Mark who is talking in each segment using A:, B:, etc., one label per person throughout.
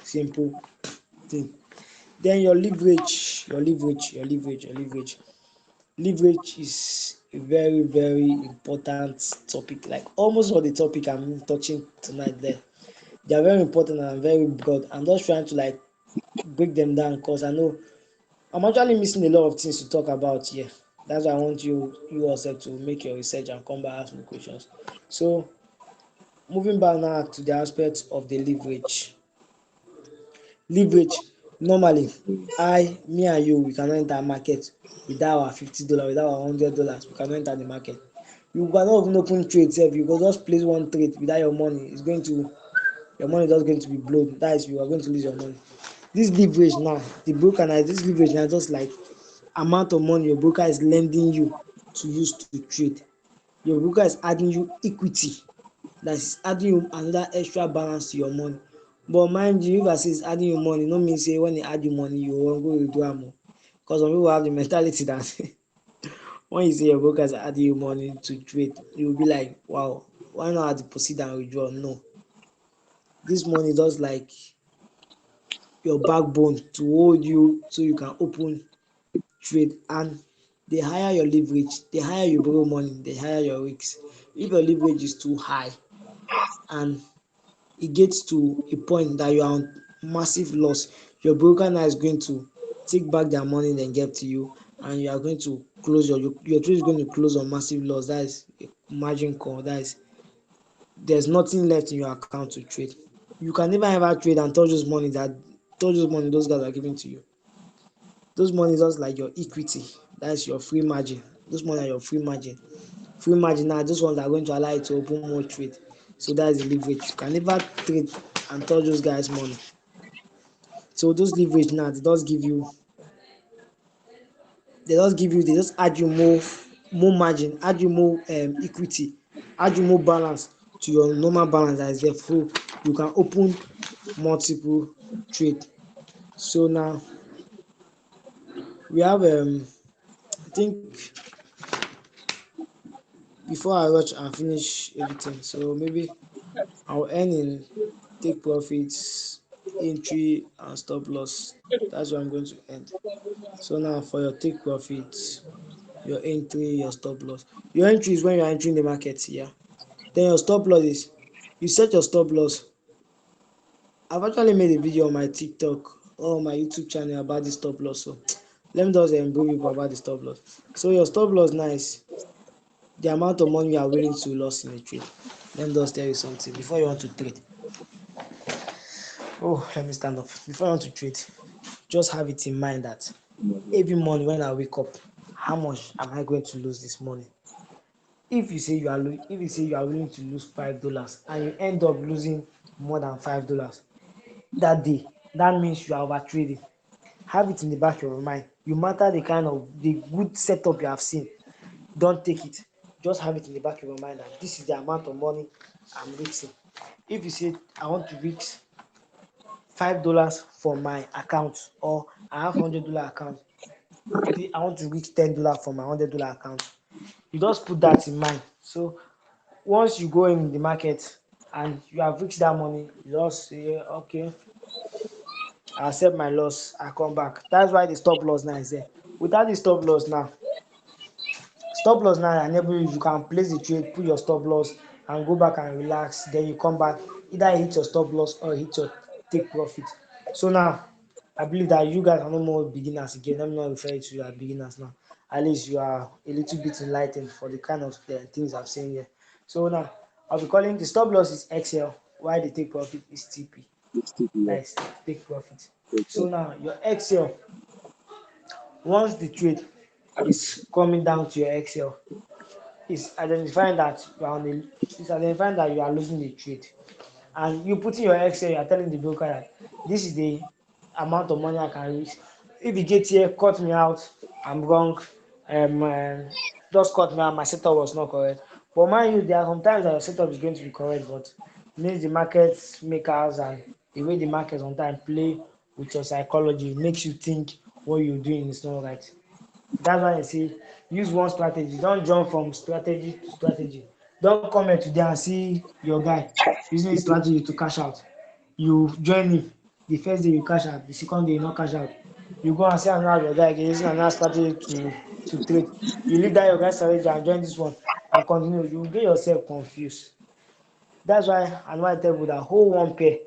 A: Simple thing. Then your leverage, your leverage, your leverage, your leverage. Leverage is a very, very important topic. Like almost all the topic I'm touching tonight there. They are very important and very broad. I'm just trying to like break them down because I know I'm actually missing a lot of things to talk about here. That's why I want you also to make your research and come back ask me questions. So moving back now to the aspect of the leverage. Leverage normally me and you we cannot enter market without our $50, without our $100. We cannot enter the market. You cannot even open trade sef. You go just place one trade without your money. It's going to your money is just going to be blown. That is, you are going to lose your money. This leverage now, the broker now, this leverage now just like amount of money your broker is lending you to use to trade. Your broker is adding you equity, that is adding you another extra balance to your money. But mind you, if I say it's adding you money, no mean say when e add you money you wan go withdraw am o, because some people have the mentality that when you say your broker is adding you money to trade, you will be like, wow, why not I deposit and withdraw? No, this money just like your backbone to hold you so you can open trade. And the higher your leverage, the higher you borrow money, the higher your risks. If your leverage is too high and it gets to a point that you are on massive loss, your broker now is going to take back their money then get to you, and you are going to close your trade is going to close on massive loss. That is a margin call. That is, there's nothing left in your account to trade. You can never ever trade and touch those money those guys are giving to you. Those money is just like your equity. That's your free margin. Those money are your free margin. Free margin now, those ones are going to allow you to open more trade. So that is the leverage. You can never trade and touch those guys' money. So those leverage now, they just add you more margin, add you more equity, add you more balance to your normal balance that is there, so you can open multiple trade. So now we have I think before I rush and finish everything, so maybe I'll end in take profits, entry and stop loss. That's where I'm going to end. So now for your take profits, your entry, your stop loss. Your entry is when you're entering the market, yeah. Then your stop loss is you set your stop loss. I've actually made a video on my TikTok or my YouTube channel about the stop loss. So let me just brief you about the stop loss. So your stop loss now is the amount of money you are willing to lose in a trade. Let me just tell you something before you want to trade. Oh, let me stand up. Before you want to trade, just have it in mind that every morning when I wake up, how much am I going to lose this morning? If you say you are willing to lose $5 and you end up losing more than $5 that day, that means you are over trading. Have it in the back of your mind. You matter the good setup you have seen, don't take it. Just have it in the back of your mind that this is the amount of money I'm risking. If you say I want to risk $5 for my account, or I have $100 account, I want to reach $10 for my $100 account. You just put that in mind. So once you go in the market and you have reached that money, you just say, okay, I accept my loss, I come back. That's why the stop loss now is there. Without the stop loss now enable you can place the trade, put your stop loss and go back and relax. Then you come back, either hit your stop loss or hit your take profit. So now I believe that you guys are no more beginners again. Let me not refer to you as beginners now. At least you are a little bit enlightened for the kind of things I'm saying here. So now I'll be calling the stop loss is XL, while the take profit is TP. That is take profit. So now your XL, once the trade is coming down to your XL, is identifying that you are it's identifying that you are losing the trade, and you put in your Excel, you are telling the broker that this is the amount of money I can risk. If you get here, cut me out, I'm wrong, just cut me out, my setup was not correct. But mind you, there are sometimes that your setup is going to be correct, but means the market makers and the way the market sometimes play with your psychology makes you think what you're doing is not right. That's why I say use one strategy. Don't jump from strategy to strategy. Don't come here today and see your guy using his strategy to cash out. You join him. The first day you cash out, the second day you not cash out. You go and say another your guy again using another strategy to trade. You leave that your guy strategy and join this one and continue. You will get yourself confused. That's why I know I tell you that whole one pair.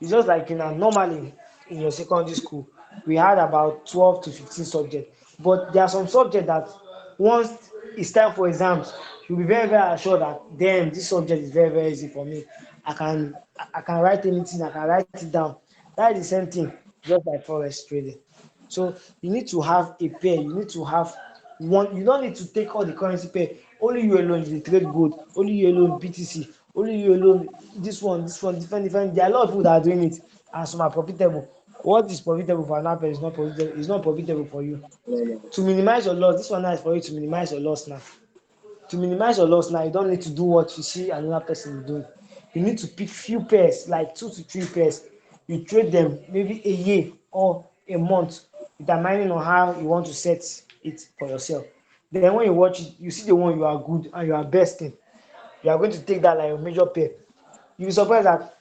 A: It's just like normally in your secondary school, we had about 12 to 15 subjects. But there are some subjects that once it's time for exams, you'll be very, very assured that damn, this subject is very, very easy for me. I can write anything, I can write it down. That is the same thing, just like forex trading. So you need to have a pair, you need to have one. You don't need to take all the currency pair. Only you alone you dey trade gold, only you alone BTC, only you alone this one different different. There are a lot of people that are doing it and some are profitable. What is profitable for another person is not profitable, is not profitable for you.
B: No, no.
A: To minimize your loss, this one now is for you to minimize your loss now. To minimize your loss now, you don't need to do what you see another person doing. You need to pick few pairs, like 2 to 3 pairs. You trade them maybe a year or a month, determining on how you want to set it for yourself. Then when you watch it, you see the one you are good and you are best in. You are going to take that like your major pair. You will be surprised that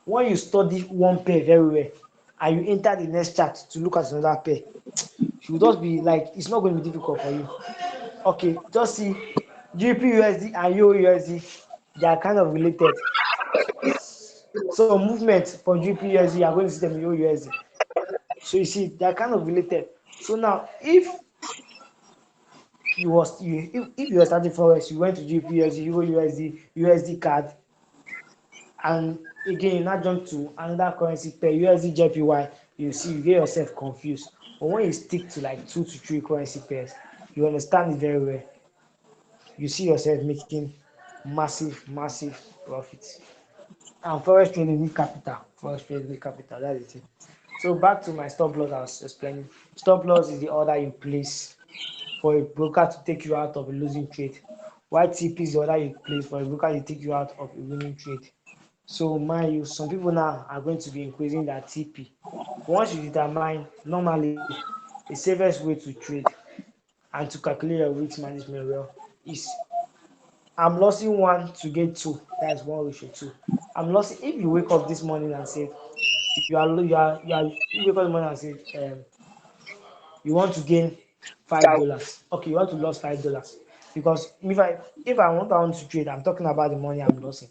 A: when you study one pair very well and you enter the next chart to look at another pair, you will just be like it's not going to be difficult for you. Okay, just see GPUSD and USD, they are kind of related. So movement for GPUSD, you are going to see them in USD. So you see, they are kind of related. So now, if you were starting forex, you went to GPUSD, USD, USD card, and again you now jump to another currency pair, USD JPY, you see, you get yourself confused. But when you stick to like 2 to 3 currency pairs, you understand it very well. You see yourself making massive, massive profits. And forex trading need capital. Forex trading need capital. That's the thing. So back to my stop loss I was explaining. Stop loss is the order you place for a broker to take you out of a losing trade. While TP is the order you place for a broker to take you out of a winning trade. So mind you, some people now are going to be increasing their TP. Once you determine normally the safest way to trade and to calculate your risk management well is I'm losing 1 to get 2. That's 1 ratio 2. I'm losing if you wake up this morning and say you wake up in the morning and say you want to gain $5. Okay, you want to lose $5 because if I want to trade, I'm talking about the money I'm losing.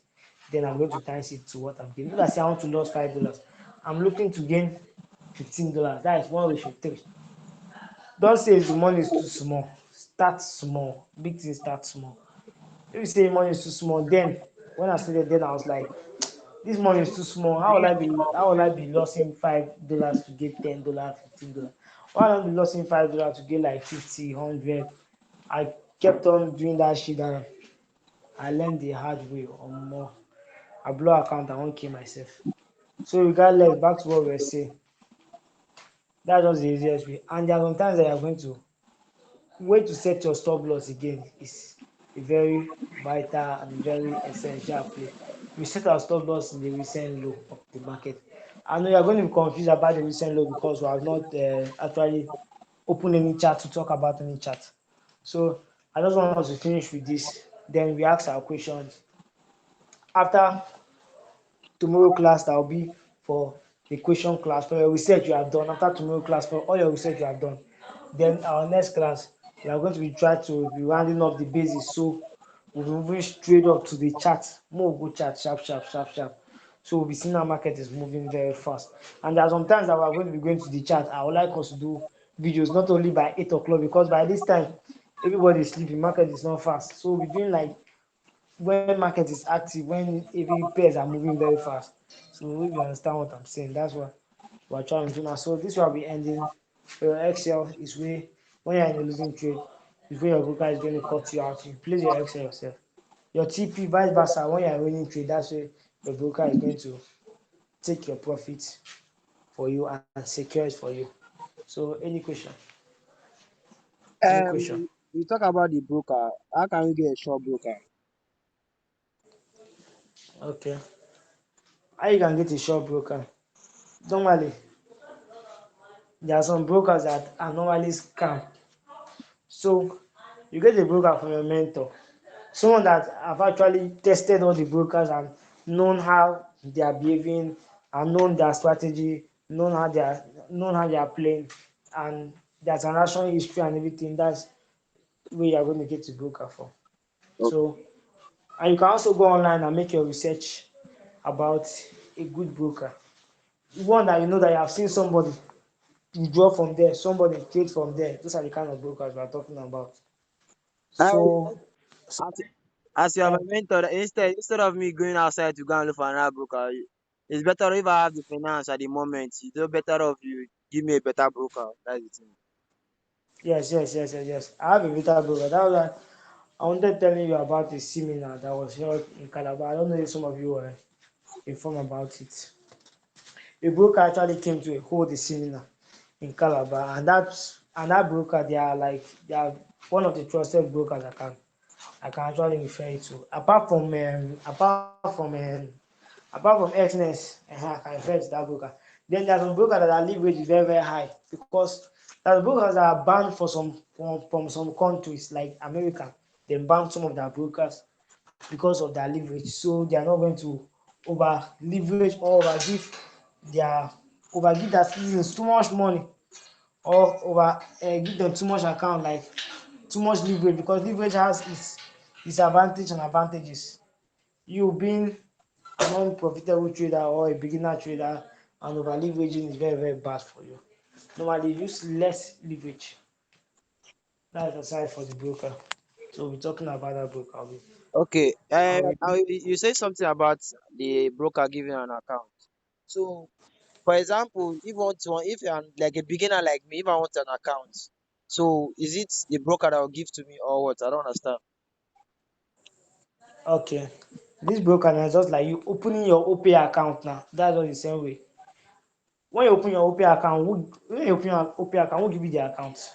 A: Then I'm going to times it to what I'm gaining. If I say I want to lose $5, I'm looking to gain $15. That is 1 ratio 3. Don't say the money is too small. Start small. Big things start small. If you say money is too small, then when I started, then I was like, this money is too small. How will I be losing $5 to get $10, $15? Why will I be losing $5 to get like 50, 100? I kept on doing that shit and I learned the hard way or more. I blow account, I won't kill myself. So regardless, back to what we were saying, that's just the easiest way. And there are sometimes that you're going to way to set your stop loss again is a very vital and very essential play. We set our stop loss in the recent low of the market. I know you're going to be confused about the recent low because we have not actually opened any chart to talk about any chart. So I just want us to finish with this. Then we ask our questions. After tomorrow class, that will be for the question class for your research you have done. After tomorrow class for all your research you have done, then our next class we are going to be try to be rounding up the basis. So we'll be moving straight up to the chart. More go chart sharp sharp sharp sharp. So we'll be seeing our market is moving very fast. And there are some times that we are going to be going to the chart. I would like us to do videos not only by 8 o'clock because by this time everybody is sleeping, market is not fast. So we'll be doing like when market is active, when every pairs are moving very fast. So if you understand what I'm saying, that's what we're trying to do now. So this will be ending. Your Excel is where when you're in a losing trade, is where your broker is going to cut you out. You place your Excel yourself. Your TP vice versa when you're winning trade, that's where your broker is going to take your profits for you and secure it for you. So any question? Any question?
B: You talk about the broker. How can we get a short broker?
A: Okay. How you can get a short broker? Normally, there are some brokers that are normally scam. So you get a broker from your mentor, someone that have actually tested all the brokers and known how they are behaving and known their strategy known how they are playing, and their transaction history and everything. That's where you are going to get to broker for.
B: Okay.
A: So, and you can also go online and make your research about a good broker. One that you know that you have seen somebody withdraw from there, somebody trade from there. Those are the kind of brokers we are talking about.
B: I,
A: So,
B: as, as you are
A: uh,
B: my mentor, instead of me going outside to go and look for another broker, it's better if I have the finance at the moment. It's better of you give me a better broker. That's the thing.
A: yes, yes, yes, yes, yes. I have a beta broker. That was why I wanted telling you about a seminar that was held in Calabar. I don't know if some of you were informed about it. A broker actually came to hold a seminar in Calabar, and that broker, they are one of the trusted brokers I can actually refer you to. Apart from Xness, I can refer to that broker. Then there's some brokers that are leverage is very very high, because there's brokers that are banned from some countries like America. They ban some of their brokers because of their leverage. So they are not going to over leverage or overgive their citizens too much money, or give them too much account, like too much leverage, because leverage has its disadvantage and advantages. You being a non-profitable trader or a beginner trader, and over leveraging is very very bad for you. Normally use less leverage. That's aside for the broker. So we're talking about that broker.
B: Okay.
A: And
B: You say something about the broker giving an account. So, for example, if you're like a beginner like me, if I want an account, so is it the broker that will give to me or what? I don't understand.
A: okay, this broker na just like you opening your OPay account now. That's just the same way. When you open your OPay account, who give you the account?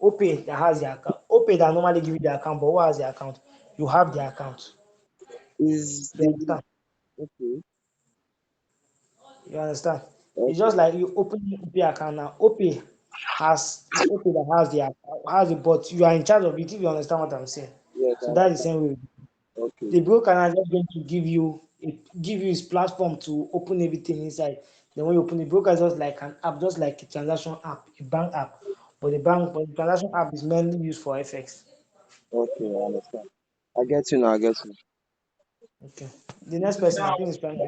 A: OPay that has the account. OPay that normally give you the account, but who has the account? You have the account.
B: Is
A: You
B: the
A: understand?
B: okay?
A: You understand? It's
B: Okay.
A: just like you open your OPay account now. OPay is OPay that has it, but you are in charge of it. If you understand what I'm saying.
B: Yes, I
A: So that's the
B: understand.
A: same way.
B: Okay.
A: The broker is just going to give you his platform to open everything inside. Then when you open the broker, is just like an app, just like a transaction app, a bank app. But the transaction app is mainly used for FX.
B: Okay, I understand. I get you now. I get you.
A: Okay. The next person I think is trying to.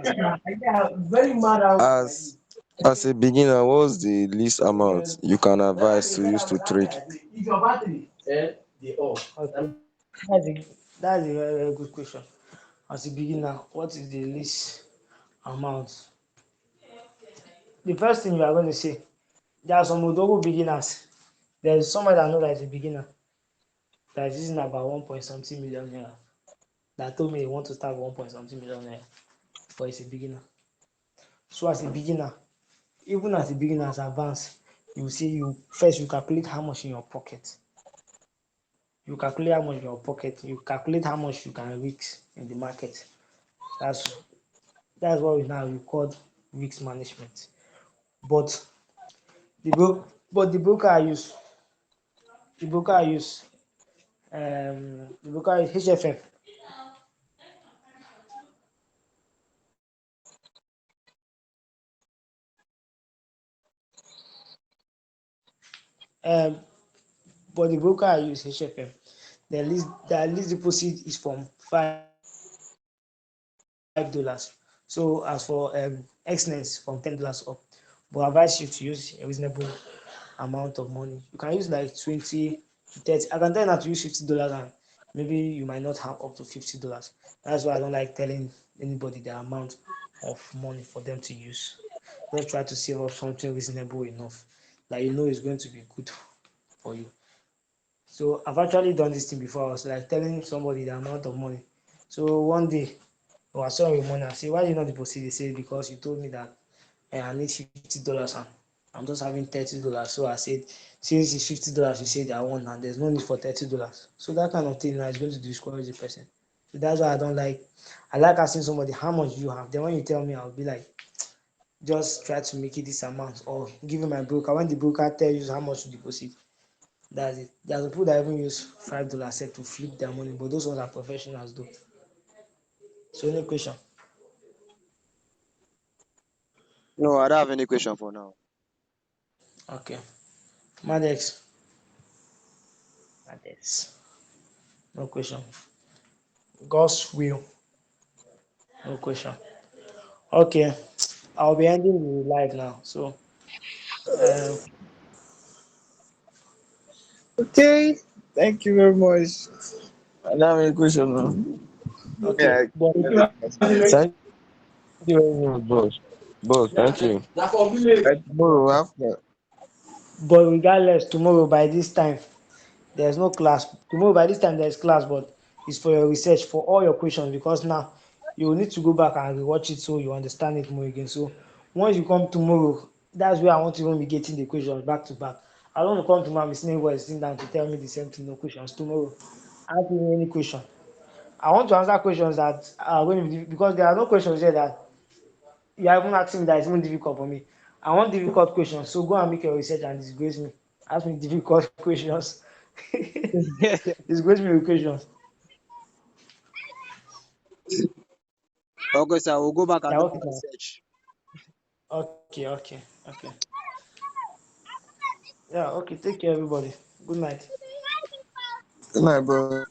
C: As as a beginner, what's the least amount you can advise to use to trade?
A: Okay. That's a that's a very, very good question. As a beginner, what is the least amount? The first thing you are going to say, there are some Odogo beginners. There is somebody I know that is a beginner that is using about 1 point something million naira. That told me he want to start 1 point something million naira, but he's a beginner. So as a beginner, even as a beginner, as advanced, you see you calculate how much in your pocket. You calculate how much in your pocket. You calculate how much you can risk in the market. That's that's what we now record risk management. But the broker I use the broker I use the broker is HFM. Um, but the broker I use HFM. The least deposit is from $5. So as for excellence from $10 up. But I advise you to use a reasonable amount of money. You can use like 20 to 30. I can tell you not to use $50, and maybe you might not have up to $50. That's why I don't like telling anybody the amount of money for them to use. Just try to save up something reasonable enough that you know is going to be good for you. So I've actually done this thing before. I was like telling somebody the amount of money. So one day I was showing money. I say, why you not deposit? They say, because you told me that I need $50, and I'm just having $30. So I said, since it's $50, you said I want, and there's no need for $30. So that kind of thing now is going to discourage the person. So that's why I don't like. I like asking somebody how much do you have. Then when you tell me, I'll be like, just try to make it this amount, or give me my broker. When the broker tells you how much to deposit, that's it. There's people that even use $5 set to flip their money, but those ones are professionals though. So any question?
B: No, I don't have any question for now.
A: Okay. Madex. Madex. No question. God's will. No question. Okay. I'll be ending the live now. So, um,
C: Okay. Thank you very much. I don't have any question now.
A: okay.
C: Yeah.
A: But
C: Thank you very much, boss. Boss, thank you. Tomorrow after.
A: regardless, tomorrow by this time, there's no class. Tomorrow by this time there's class, but it's for your research for all your questions because now you will need to go back and rewatch it so you understand it more again. So once you come tomorrow, that's where I want to even be getting the questions back to back. I don't want to come tomorrow, Miss Neighbor is sitting down to tell me the same thing, no questions. Tomorrow, ask me any question. I want to answer questions that are going to be because there are no questions here that you are even asking me that is even difficult for me. I want difficult questions, so go and make your research and disgrace me. Ask me difficult questions. Disgrace me with questions.
B: Okay, sir, we'll go back and
A: Yeah,
B: do
A: okay,
B: more
A: sir.
B: research.
A: Okay. Yeah, okay. Take care, everybody. Good night.
C: Good night, bro.